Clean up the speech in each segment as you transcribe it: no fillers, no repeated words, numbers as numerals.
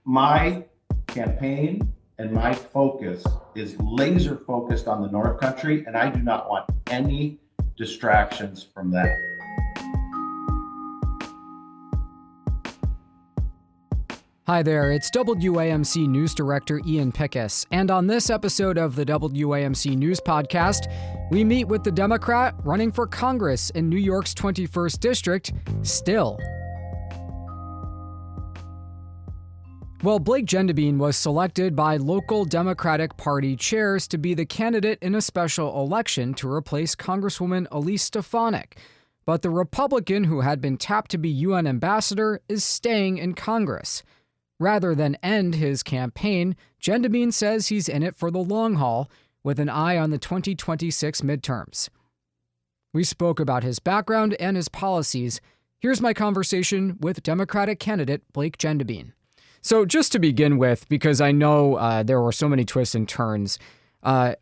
My campaign and my focus is laser focused on the North Country, and I do not want any distractions from that. Hi there, it's WAMC News Director Ian Pickus, and on this episode of the WAMC News Podcast, we meet with the Democrat running for Congress in New York's 21st District, still. Well, Blake Gendebien was selected by local Democratic Party chairs to be the candidate in a special election to replace Congresswoman Elise Stefanik. But the Republican who had been tapped to be UN ambassador is staying in Congress. Rather than end his campaign, Gendebien says he's in it for the long haul, with an eye on the 2026 midterms. We spoke about his background and his policies. Here's my conversation with Democratic candidate Blake Gendebien. So just to begin with, because I know there were so many twists and turns,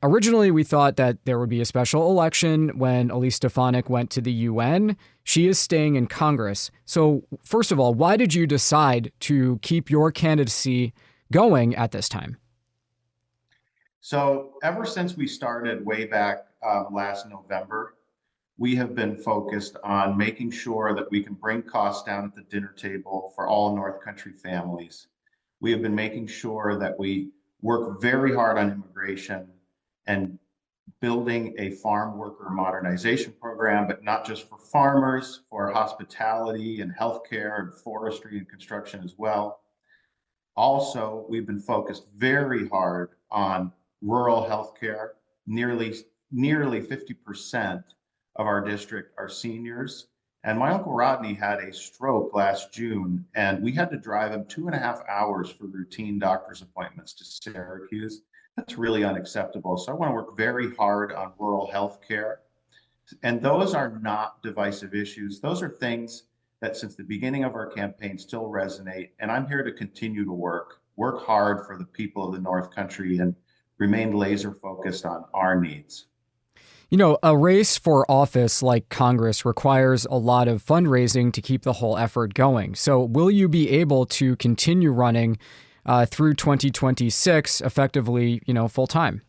originally we thought that there would be a special election when Elise Stefanik went to the UN. She is staying in Congress. So first of all, why did you decide to keep your candidacy going at this time? So ever since we started way back last November, we have been focused on making sure that we can bring costs down at the dinner table for all North Country families. We have been making sure that we work very hard on immigration and building a farm worker modernization program, but not just for farmers, for hospitality and healthcare and forestry and construction as well. Also, we've been focused very hard on rural healthcare. Nearly 50% of our district are seniors. And my Uncle Rodney had a stroke last June, and we had to drive him 2.5 hours for routine doctor's appointments to Syracuse. That's really unacceptable. So I want to work very hard on rural health care. And those are not divisive issues. Those are things that since the beginning of our campaign still resonate. And I'm here to continue to work hard for the people of the North Country and remain laser focused on our needs. You know, a race for office like Congress requires a lot of fundraising to keep the whole effort going. So will you be able to continue running through 2026 effectively, full time?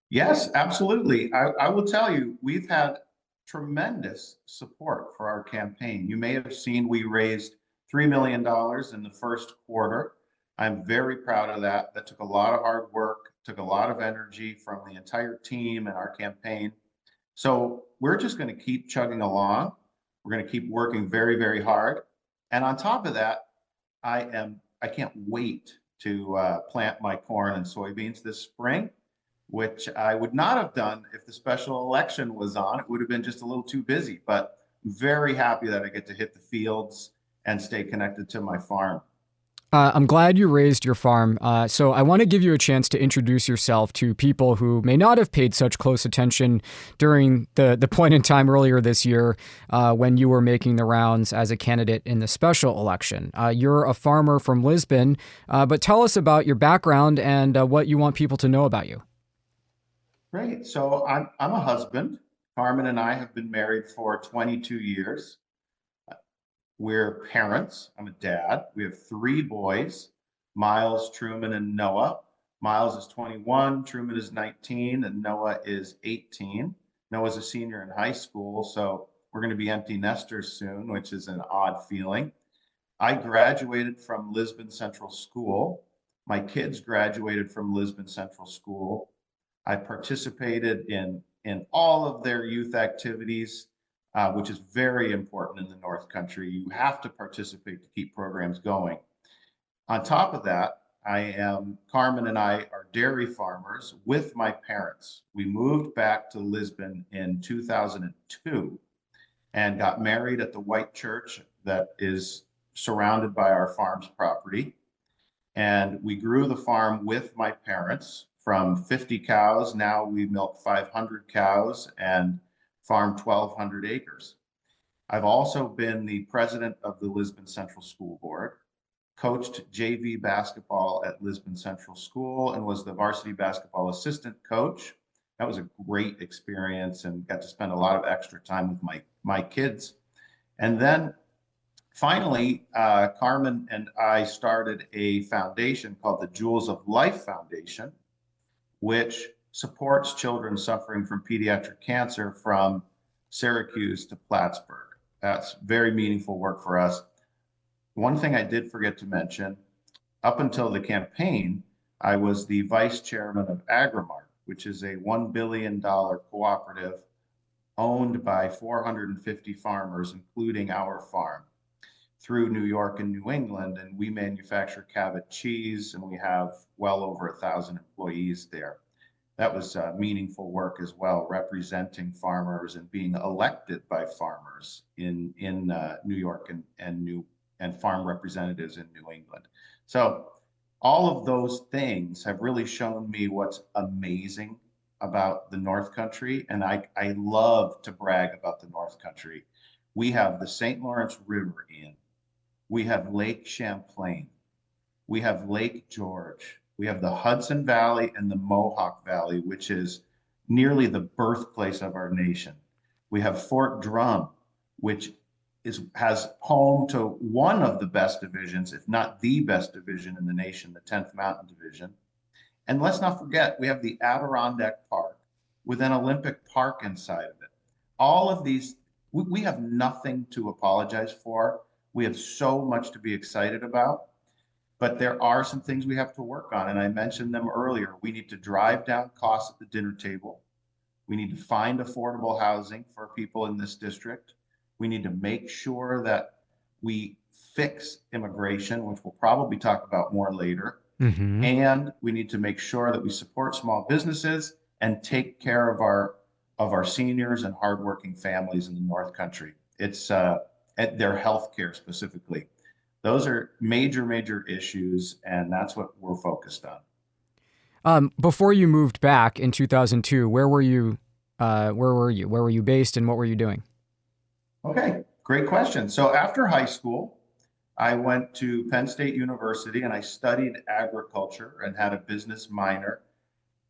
Yes, absolutely. I will tell you, we've had tremendous support for our campaign. You may have seen we raised $3 million in the first quarter. I'm very proud of that. That took a lot of hard work, took a lot of energy from the entire team and our campaign. So we're just going to keep chugging along. We're going to keep working very, very hard. And on top of that, I can't wait to plant my corn and soybeans this spring, which I would not have done if the special election was on. It would have been just a little too busy, but very happy that I get to hit the fields and stay connected to my farm. I'm glad you raised your farm. So I want to give you a chance to introduce yourself to people who may not have paid such close attention during the point in time earlier this year when you were making the rounds as a candidate in the special election. You're a farmer from Lisbon, but tell us about your background and what you want people to know about you. Great. So I'm a husband. Carmen and I have been married for 22 years. We're parents. I'm a dad. We have 3 boys, Miles, Truman, and Noah. Miles is 21, Truman is 19, and Noah is 18. Noah's a senior in high school, so we're going to be empty nesters soon, which is an odd feeling. I graduated from Lisbon Central School. My kids graduated from Lisbon Central School. I participated in all of their youth activities, which is very important in the North Country. You have to participate to keep programs going. On top of that, Carmen and I are dairy farmers with my parents. We moved back to Lisbon in 2002 and got married at the white church that is surrounded by our farm's property. And we grew the farm with my parents from 50 cows. Now we milk 500 cows and farm 1,200 acres. I've also been the president of the Lisbon Central School Board, coached JV basketball at Lisbon Central School, and was the varsity basketball assistant coach. That was a great experience and got to spend a lot of extra time with my kids. And then Finally, Carmen and I started a foundation called the Jewels of Life Foundation, which supports children suffering from pediatric cancer from Syracuse to Plattsburgh. That's very meaningful work for us. One thing I did forget to mention, up until the campaign, I was the vice chairman of Agrimart, which is a $1 billion cooperative owned by 450 farmers, including our farm, through New York and New England. And we manufacture Cabot cheese, and we have well over 1,000 employees there. That was meaningful work as well, representing farmers and being elected by farmers in New York and farm representatives in New England. So all of those things have really shown me what's amazing about the North Country, and I love to brag about the North Country. We have the St. Lawrence River in, we have Lake Champlain, we have Lake George, we have the Hudson Valley and the Mohawk Valley, which is nearly the birthplace of our nation. We have Fort Drum, which has home to one of the best divisions, if not the best division in the nation, the 10th Mountain Division. And let's not forget, we have the Adirondack Park with an Olympic Park inside of it. All of these, we have nothing to apologize for. We have so much to be excited about, but there are some things we have to work on. And I mentioned them earlier. We need to drive down costs at the dinner table. We need to find affordable housing for people in this district. We need to make sure that we fix immigration, which we'll probably talk about more later. Mm-hmm. And we need to make sure that we support small businesses and take care of our seniors and hardworking families in the North Country. It's at their health care specifically. Those are major issues, and that's what we're focused on. Before you moved back in 2002, where were you? Where were you based, and what were you doing? Okay, great question. So after high school, I went to Penn State University and I studied agriculture and had a business minor.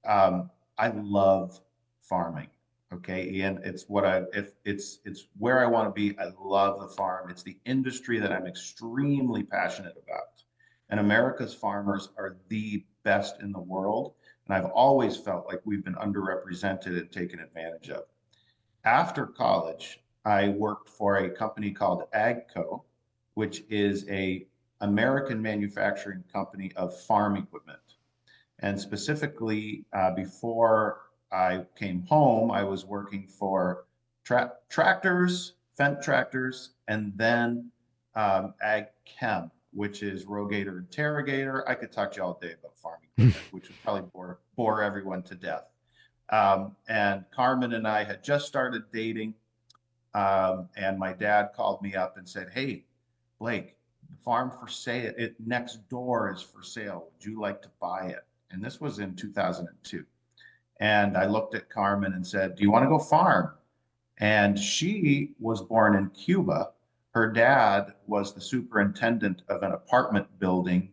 I love farming. Okay, Ian, it's where I want to be. I love the farm. It's the industry that I'm extremely passionate about. And America's farmers are the best in the world. And I've always felt like we've been underrepresented and taken advantage of. After college, I worked for a company called AGCO, which is a American manufacturing company of farm equipment. And specifically, before I came home, I was working for tractors, Fendt tractors, and then Ag Chem, which is Rogator and Terrogator. I could talk to you all day about farm equipment, which would probably bore everyone to death. And Carmen and I had just started dating. And my dad called me up and said, "Hey, Blake, the farm for sale, it next door is for sale. Would you like to buy it?" And this was in 2002. And I looked at Carmen and said, "Do you want to go farm?" And she was born in Cuba. Her dad was the superintendent of an apartment building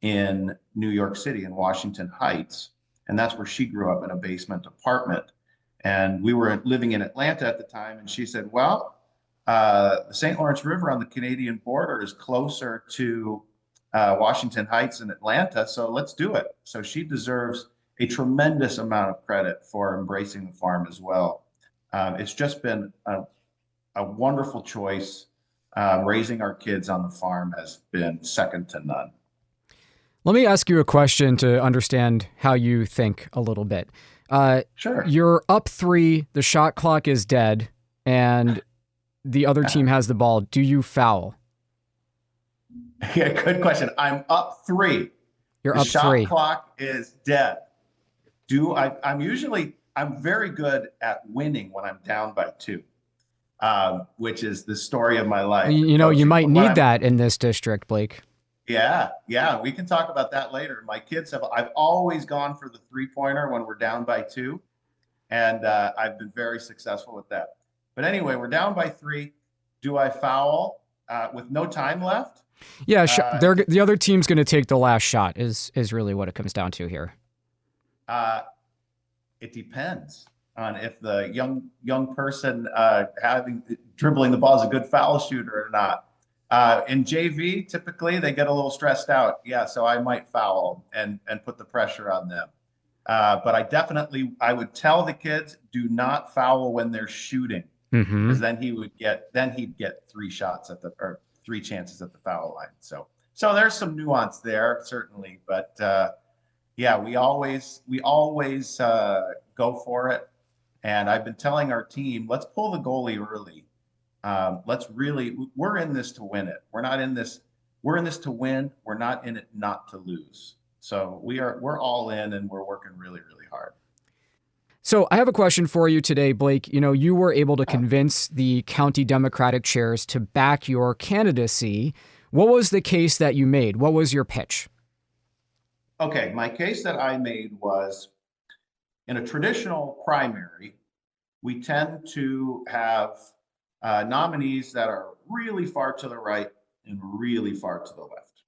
in New York City, in Washington Heights. And that's where she grew up, in a basement apartment. And we were living in Atlanta at the time. And she said, "Well, the St. Lawrence River on the Canadian border is closer to Washington Heights and Atlanta, so let's do it." So she deserves a tremendous amount of credit for embracing the farm as well. It's just been a wonderful choice. Raising our kids on the farm has been second to none. Let me ask you a question to understand how you think a little bit. Sure. You're up 3, the shot clock is dead, and the other team has the ball. Do you foul? Yeah, good question. I'm up 3. You're the up shot 3. clock is dead. I'm very good at winning when I'm down by 2, which is the story of my life. You know, you might need that in this district, Blake. Yeah, we can talk about that later. I've always gone for the 3-pointer when we're down by 2, and I've been very successful with that. But anyway, we're down by 3. Do I foul with no time left? Yeah, the other team's going to take the last shot is really what it comes down to here. It depends on if the young person dribbling the ball is a good foul shooter or not. In JV, typically they get a little stressed out. Yeah, so I might foul and put the pressure on them. But I would tell the kids, do not foul when they're shooting, Hmm. because then he'd get three shots or three chances at the foul line. So there's some nuance there, certainly, but yeah, we always go for it. And I've been telling our team, let's pull the goalie early. We're in this to win it. We're in this to win. We're not in it not to lose. So we're all in and we're working really, really hard. So I have a question for you today, Blake. You were able to convince the county Democratic chairs to back your candidacy. What was the case that you made? What was your pitch? Okay, my case that I made was in a traditional primary, we tend to have nominees that are really far to the right and really far to the left.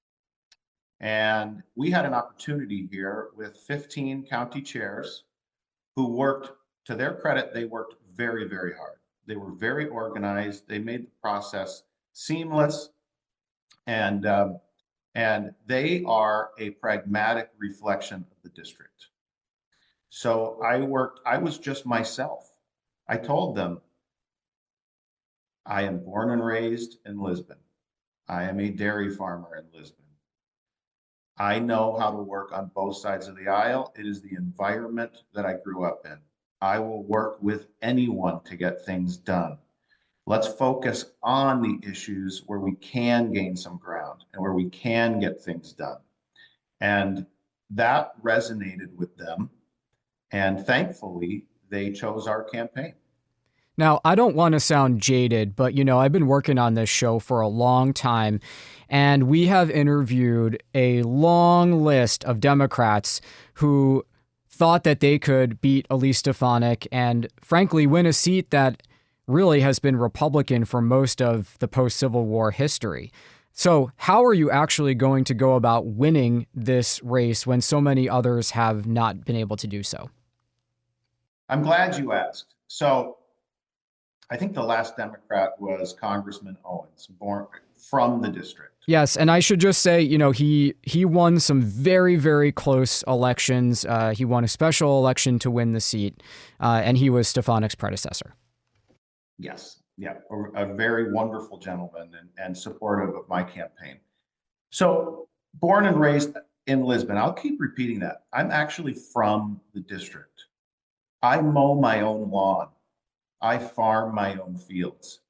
And we had an opportunity here with 15 county chairs who worked, to their credit, they worked very, very hard. They were very organized. They made the process seamless. And, um, and they are a pragmatic reflection of the district. So I was just myself. I told them, I am born and raised in Lisbon. I am a dairy farmer in Lisbon. I know how to work on both sides of the aisle. It is the environment that I grew up in. I will work with anyone to get things done. Let's focus on the issues where we can gain some ground and where we can get things done. And that resonated with them. And thankfully, they chose our campaign. Now, I don't want to sound jaded, but I've been working on this show for a long time, and we have interviewed a long list of Democrats who thought that they could beat Elise Stefanik and, frankly, win a seat that really has been Republican for most of the post-Civil War history. So how are you actually going to go about winning this race when so many others have not been able to do so? I'm glad you asked. So I think the last Democrat was Congressman Owens, born from the district. Yes, and I should just say, he won some very, very close elections. He won a special election to win the seat, and he was Stefanik's predecessor. Yes, yeah, a very wonderful gentleman and supportive of my campaign. So born and raised in Lisbon, I'll keep repeating that. I'm actually from the district. I mow my own lawn. I farm my own fields.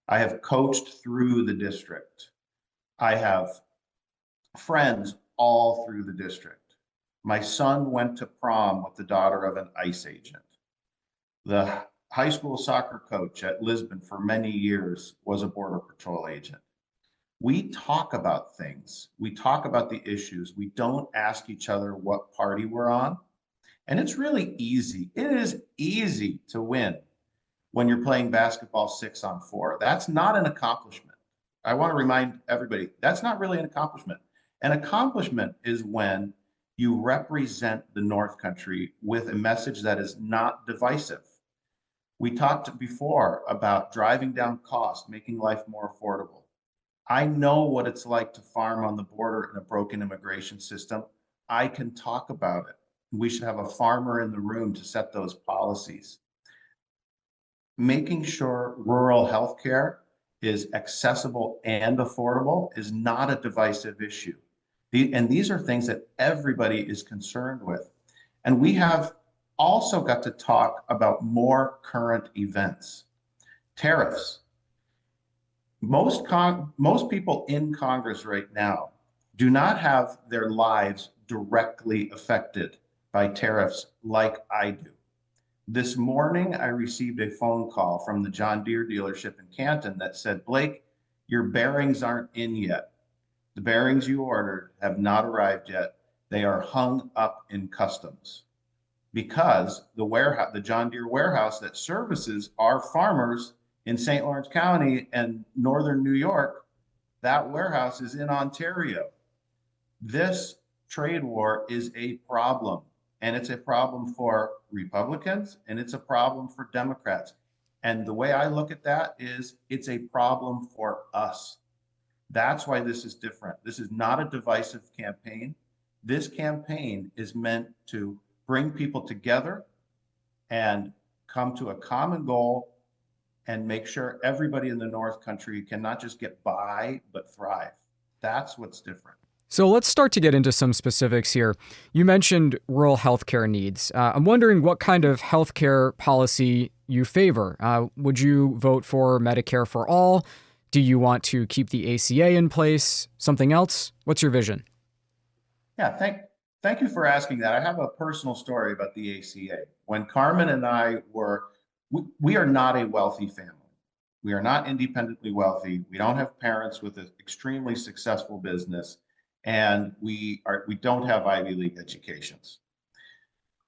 I have coached through the district. I have friends all through the district. My son went to prom with the daughter of an ICE agent. The high school soccer coach at Lisbon for many years was a Border Patrol agent. We talk about things. We talk about the issues. We don't ask each other what party we're on. And it's really easy. It is easy to win when you're playing basketball 6-on-4. That's not an accomplishment. I want to remind everybody, that's not really an accomplishment. An accomplishment is when you represent the North Country with a message that is not divisive. We talked before about driving down costs, making life more affordable. I know what it's like to farm on the border in a broken immigration system. I can talk about it. We should have a farmer in the room to set those policies. Making sure rural healthcare is accessible and affordable is not a divisive issue. And these are things that everybody is concerned with. And we have also got to talk about more current events. Tariffs. Most people in Congress right now do not have their lives directly affected by tariffs like I do. This morning, I received a phone call from the John Deere dealership in Canton that said, Blake, your bearings aren't in yet. The bearings you ordered have not arrived yet. They are hung up in customs because the John Deere warehouse that services our farmers in St. Lawrence County and northern New York, that warehouse is in Ontario. This trade war is a problem. And it's a problem for Republicans and it's a problem for Democrats. And the way I look at that is it's a problem for us. That's why this is different. This is not a divisive campaign. This campaign is meant to bring people together and come to a common goal and make sure everybody in the North Country can not just get by, but thrive. That's what's different. So let's start to get into some specifics here. You mentioned rural healthcare needs. I'm wondering what kind of healthcare policy you favor. Would you vote for Medicare for all? Do you want to keep the ACA in place? Something else? What's your vision? Yeah, thank you for asking that. I have a personal story about the ACA. When Carmen and I were, we are not a wealthy family. We are not independently wealthy. We don't have parents with an extremely successful business, and we don't have Ivy League educations.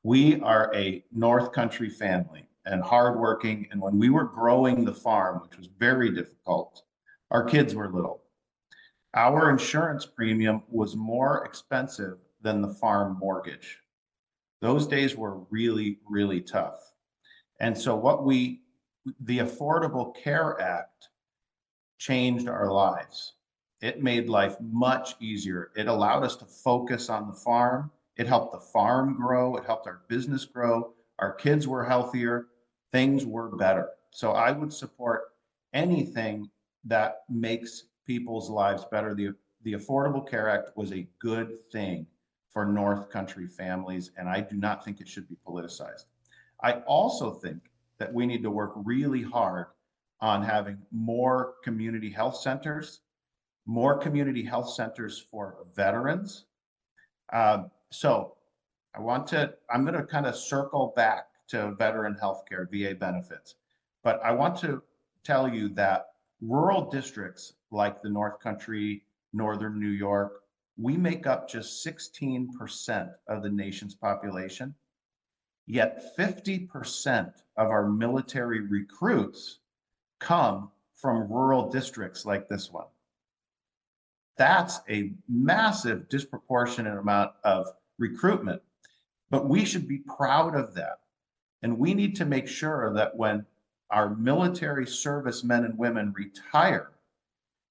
We are a North Country family and hardworking. And when we were growing the farm, which was very difficult, our kids were little. Our insurance premium was more expensive than the farm mortgage. Those days were really, really tough. And so the Affordable Care Act changed our lives. It made life much easier. It allowed us to focus on the farm. It helped the farm grow. It helped our business grow. Our kids were healthier. Things were better. So I would support anything that makes people's lives better. The Affordable Care Act was a good thing for North Country families, and I do not think it should be politicized. I also think that we need to work really hard on having more community health centers for veterans. So I'm going to kind of circle back to veteran healthcare, VA benefits, but I want to tell you that rural districts like the North Country, Northern New York, we make up just 16% of the nation's population, yet 50% of our military recruits come from rural districts like this one. That's a massive disproportionate amount of recruitment, but we should be proud of that. And we need to make sure that when our military service men and women retire,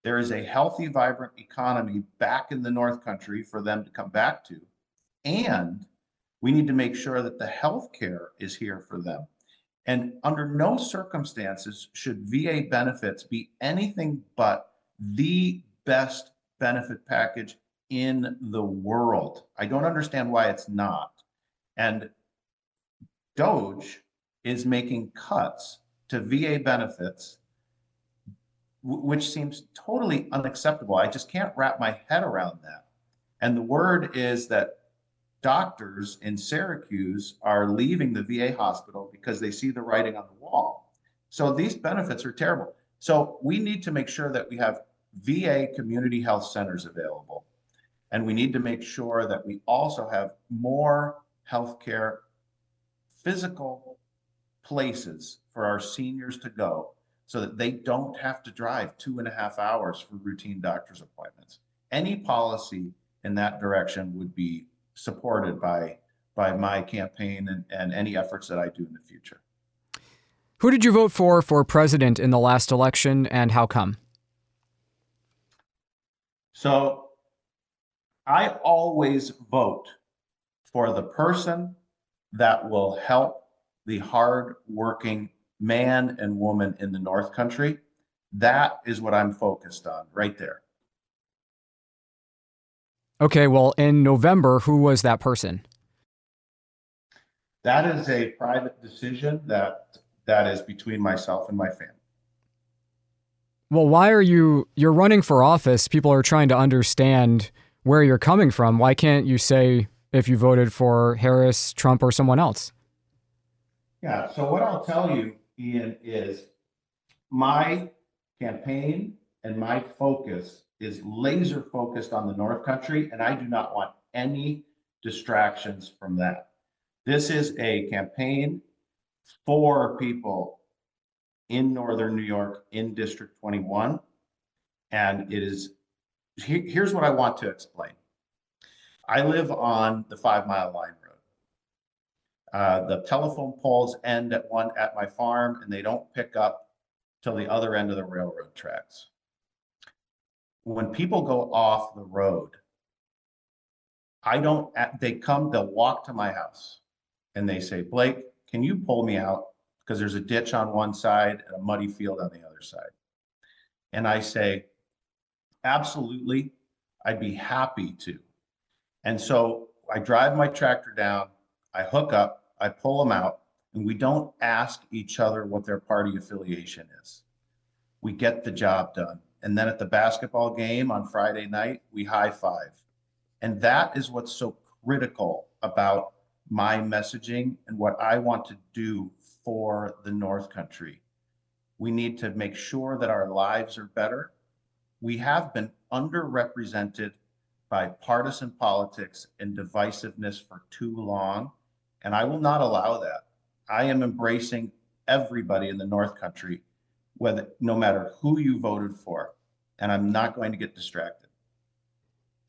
there is a healthy, vibrant economy back in the North Country for them to come back to. And we need to make sure that the health care is here for them. And under no circumstances should VA benefits be anything but the best benefit package in the world. I don't understand why it's not. And DOGE is making cuts to VA benefits, which seems totally unacceptable. I just can't wrap my head around that. And the word is that doctors in Syracuse are leaving the VA hospital because they see the writing on the wall. So these benefits are terrible. So we need to make sure that we have VA community health centers available. And we need to make sure that we also have more healthcare physical places for our seniors to go so that they don't have to drive 2.5 hours for routine doctor's appointments. Any policy in that direction would be supported by my campaign and any efforts that I do in the future. Who did you vote for president in the last election, and how come? So I always vote for the person that will help the hard-working man and woman in the North Country. That is what I'm focused on right there. Okay, well, in November, who was that person? That is a private decision that is between myself and my family. Well, why are you're running for office? People are trying to understand where you're coming from. Why can't you say if you voted for Harris, Trump, or someone else? Yeah, so what I'll tell you, Ian, is my campaign and my focus is laser focused on the North Country, and I do not want any distractions from that. This is a campaign for people in Northern New York in District 21. And here's what I want to explain. I live on the 5 Mile Line Road. The telephone poles end at my farm, and they don't pick up till the other end of the railroad tracks. When people go off the road, they'll walk to my house and they say, Blake, can you pull me out? Because there's a ditch on one side and a muddy field on the other side. And I say, absolutely, I'd be happy to. And so I drive my tractor down, I hook up, I pull them out, and we don't ask each other what their party affiliation is. We get the job done. And then at the basketball game on Friday night, we high five. And that is what's so critical about my messaging and what I want to do for the North Country. We need to make sure that our lives are better. We have been underrepresented by partisan politics and divisiveness for too long, and I will not allow that. I am embracing everybody in the North Country, whether no matter who you voted for, and I'm not going to get distracted.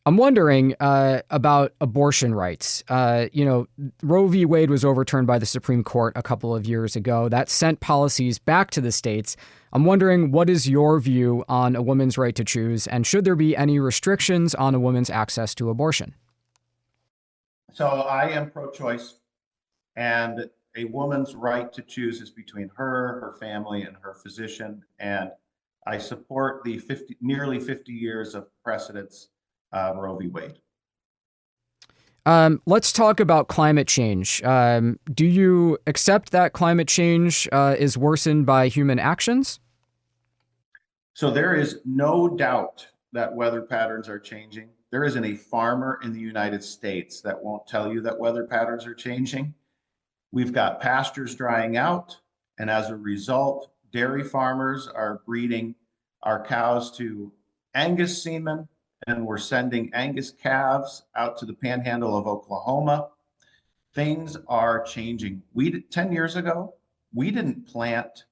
I'm wondering about abortion rights. Roe v. Wade was overturned by the Supreme Court a couple of years ago. That sent policies back to the states. I'm wondering, what is your view on a woman's right to choose, and should there be any restrictions on a woman's access to abortion? So I am pro-choice, and a woman's right to choose is between her family, and her physician. And I support the nearly 50 years of precedents, Roe v. Wade. Let's talk about climate change. Do you accept that climate change is worsened by human actions? So there is no doubt that weather patterns are changing. There isn't a farmer in the United States that won't tell you that weather patterns are changing. We've got pastures drying out, and as a result, dairy farmers are breeding our cows to Angus semen, and we're sending Angus calves out to the panhandle of Oklahoma. Things are changing. 10 years ago, we didn't plant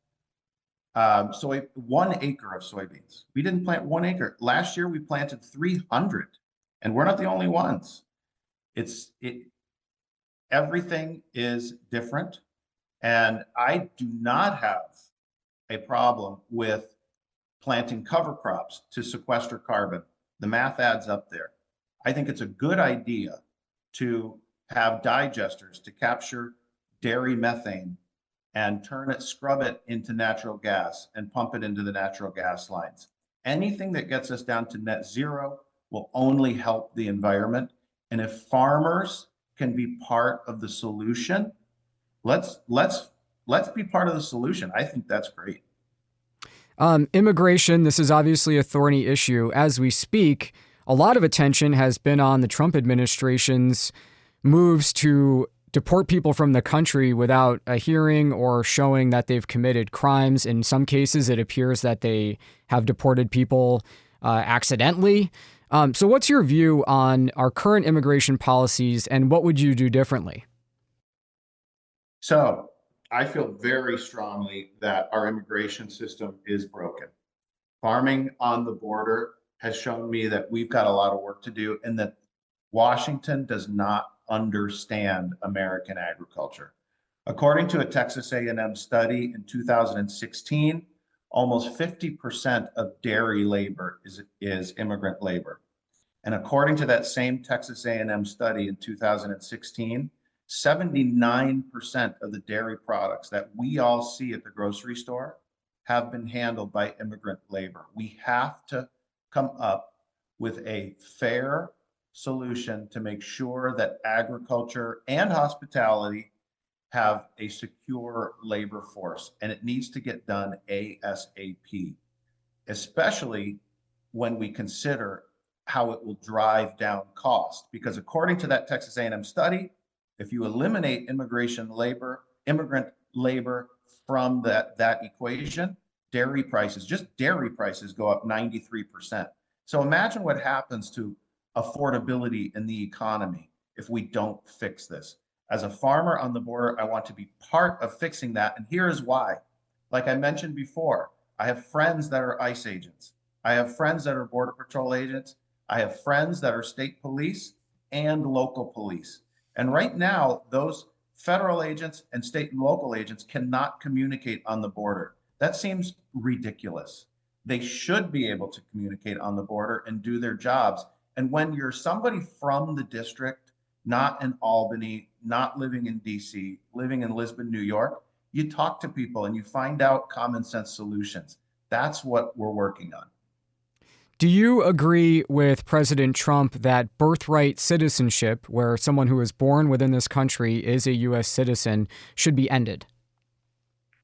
1 acre of soybeans. We didn't plant 1 acre. Last year, we planted 300, and we're not the only ones. Everything is different, and I do not have a problem with planting cover crops to sequester carbon. The math adds up there. I think it's a good idea to have digesters to capture dairy methane and scrub it into natural gas and pump it into the natural gas lines. Anything that gets us down to net zero will only help the environment. And if farmers can be part of the solution, let's be part of the solution. I think that's great. Immigration, this is obviously a thorny issue. As we speak, a lot of attention has been on the Trump administration's moves to deport people from the country without a hearing or showing that they've committed crimes. In some cases, it appears that they have deported people accidentally. So what's your view on our current immigration policies, and what would you do differently? So I feel very strongly that our immigration system is broken. Farming on the border has shown me that we've got a lot of work to do, and that Washington does not understand American agriculture. According to a Texas A&M study in 2016, almost 50% of dairy labor is immigrant labor. And according to that same Texas A&M study in 2016, 79% of the dairy products that we all see at the grocery store have been handled by immigrant labor. We have to come up with a fair solution to make sure that agriculture and hospitality have a secure labor force, and it needs to get done ASAP, especially when we consider how it will drive down cost. Because according to that Texas A&M study, if you eliminate immigrant labor from that equation, dairy prices go up 93%. So imagine what happens to affordability in the economy if we don't fix this. As a farmer on the border, I want to be part of fixing that. And here is why. Like I mentioned before, I have friends that are ICE agents. I have friends that are Border Patrol agents. I have friends that are state police and local police. And right now, those federal agents and state and local agents cannot communicate on the border. That seems ridiculous. They should be able to communicate on the border and do their jobs. And when you're somebody from the district, not in Albany, not living in DC, living in Lisbon, New York, you talk to people and you find out common sense solutions. That's what we're working on. Do you agree with President Trump that birthright citizenship, where someone who is born within this country is a U.S. citizen, should be ended?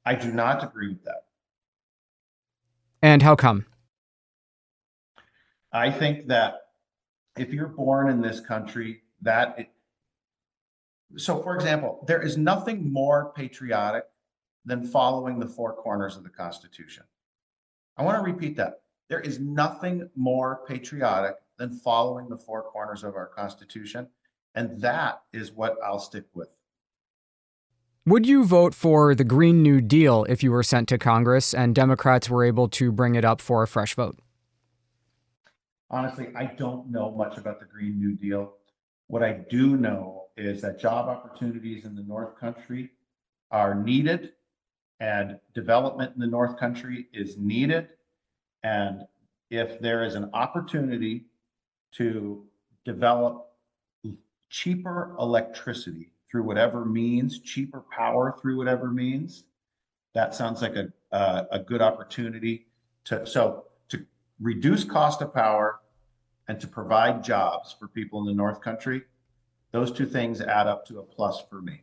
I do not agree with that. And how come? I think that if you're born in this country, so for example, there is nothing more patriotic than following the four corners of the Constitution. I want to repeat that. There is nothing more patriotic than following the four corners of our Constitution. And that is what I'll stick with. Would you vote for the Green New Deal if you were sent to Congress and Democrats were able to bring it up for a fresh vote? Honestly, I don't know much about the Green New Deal. What I do know is that job opportunities in the North Country are needed, and development in the North Country is needed. And if there is an opportunity to develop cheaper electricity through whatever means, cheaper power through whatever means, that sounds like a good opportunity to reduce cost of power and to provide jobs for people in the North Country. Those two things add up to a plus for me.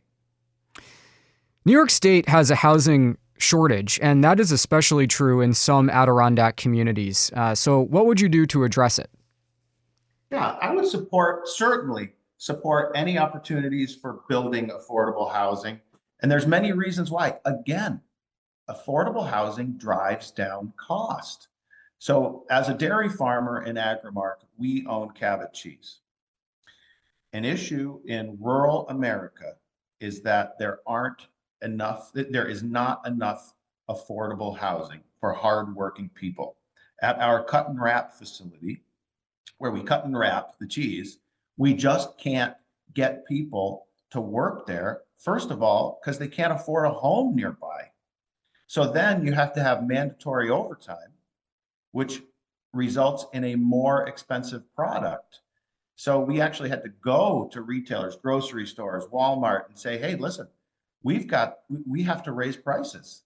New York State has a housing shortage, and that is especially true in some Adirondack communities. So what would you do to address it? Yeah, I would certainly support any opportunities for building affordable housing. And there's many reasons why. Again, affordable housing drives down cost. So as a dairy farmer in Agrimark, we own Cabot cheese. An issue in rural America is that there is not enough affordable housing for hardworking people. At our cut and wrap facility, where we cut and wrap the cheese, we just can't get people to work there. First of all, because they can't afford a home nearby. So then you have to have mandatory overtime, which results in a more expensive product. So we actually had to go to retailers, grocery stores, Walmart, and say, hey, listen, we have to raise prices.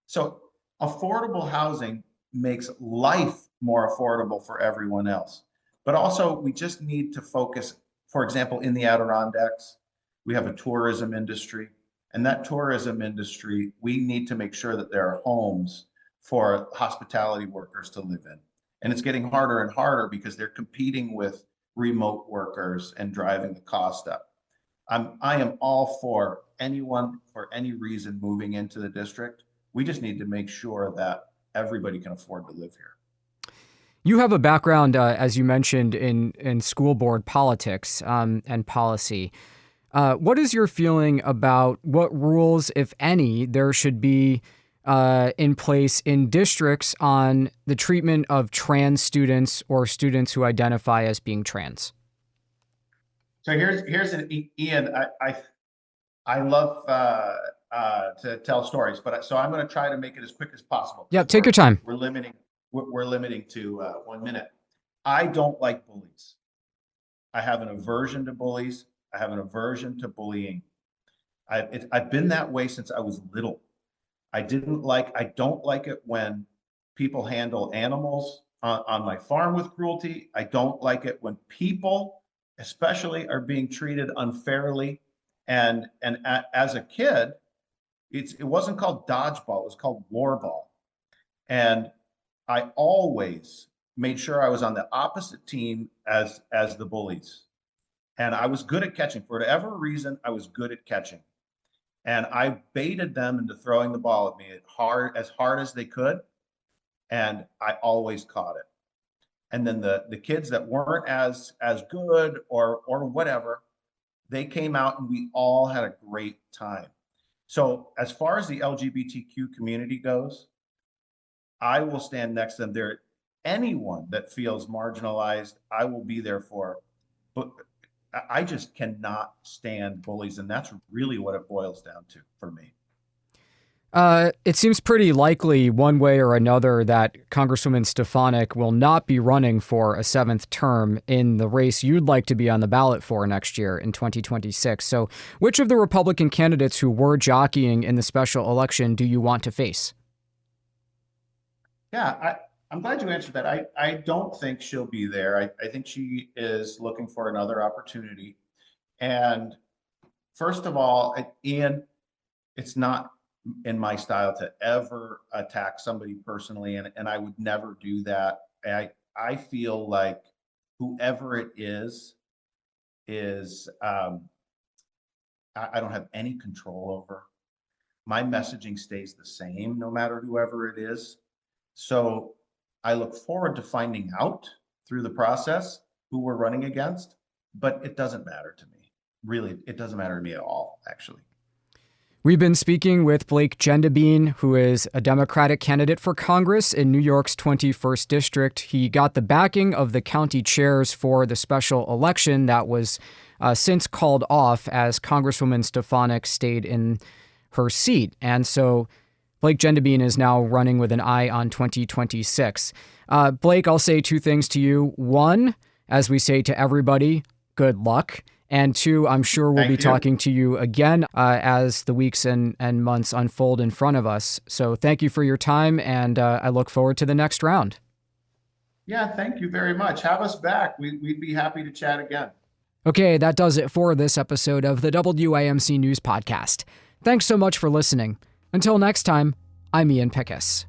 So affordable housing makes life more affordable for everyone else. But also we just need to focus, for example, in the Adirondacks, we have a tourism industry, and that tourism industry, we need to make sure that there are homes for hospitality workers to live in. And it's getting harder and harder because they're competing with remote workers and driving the cost up. I am all for anyone for any reason moving into the district. We just need to make sure that everybody can afford to live here. You have a background, as you mentioned, in school board politics and policy. What is your feeling about what rules, if any, there should be in place in districts on the treatment of trans students or students who identify as being trans? So here's an Ian. I love to tell stories, so I'm going to try to make it as quick as possible. Yeah, take your time. We're limiting to 1 minute. I don't like bullies. I have an aversion to bullies. I have an aversion to bullying. I've been that way since I was little. I don't like it when people handle animals on my farm with cruelty. I don't like it when people especially are being treated unfairly. And as a kid, it wasn't called dodgeball, it was called war ball. And I always made sure I was on the opposite team as the bullies. And I was good at catching. For whatever reason, I was good at catching. And I baited them into throwing the ball at me as hard as they could. And I always caught it. And then the kids that weren't as good or whatever, they came out and we all had a great time. So as far as the LGBTQ community goes, I will stand next to them. Anyone that feels marginalized, I will be there for. But I just cannot stand bullies, and that's really what it boils down to for me. It seems pretty likely one way or another that Congresswoman Stefanik will not be running for a seventh term in the race you'd like to be on the ballot for next year in 2026. So which of the Republican candidates who were jockeying in the special election do you want to face? Yeah, I'm glad you answered that. I don't think she'll be there. I think she is looking for another opportunity. And first of all, Ian, it's not in my style to ever attack somebody personally, and I would never do that. I feel like whoever it is I don't have any control over. My messaging stays the same no matter whoever it is. So I look forward to finding out through the process who we're running against, but it doesn't matter to me. Really, it doesn't matter to me at all, actually. We've been speaking with Blake Gendebien, who is a Democratic candidate for Congress in New York's 21st District. He got the backing of the county chairs for the special election that was since called off as Congresswoman Stefanik stayed in her seat. And so Blake Gendebien is now running with an eye on 2026. Blake, I'll say two things to you. One, as we say to everybody, good luck. And two, I'm sure we'll be talking to you again as the weeks and months unfold in front of us. So thank you for your time, and I look forward to the next round. Yeah, thank you very much. Have us back. We'd be happy to chat again. Okay, that does it for this episode of the WAMC News Podcast. Thanks so much for listening. Until next time, I'm Ian Pickus.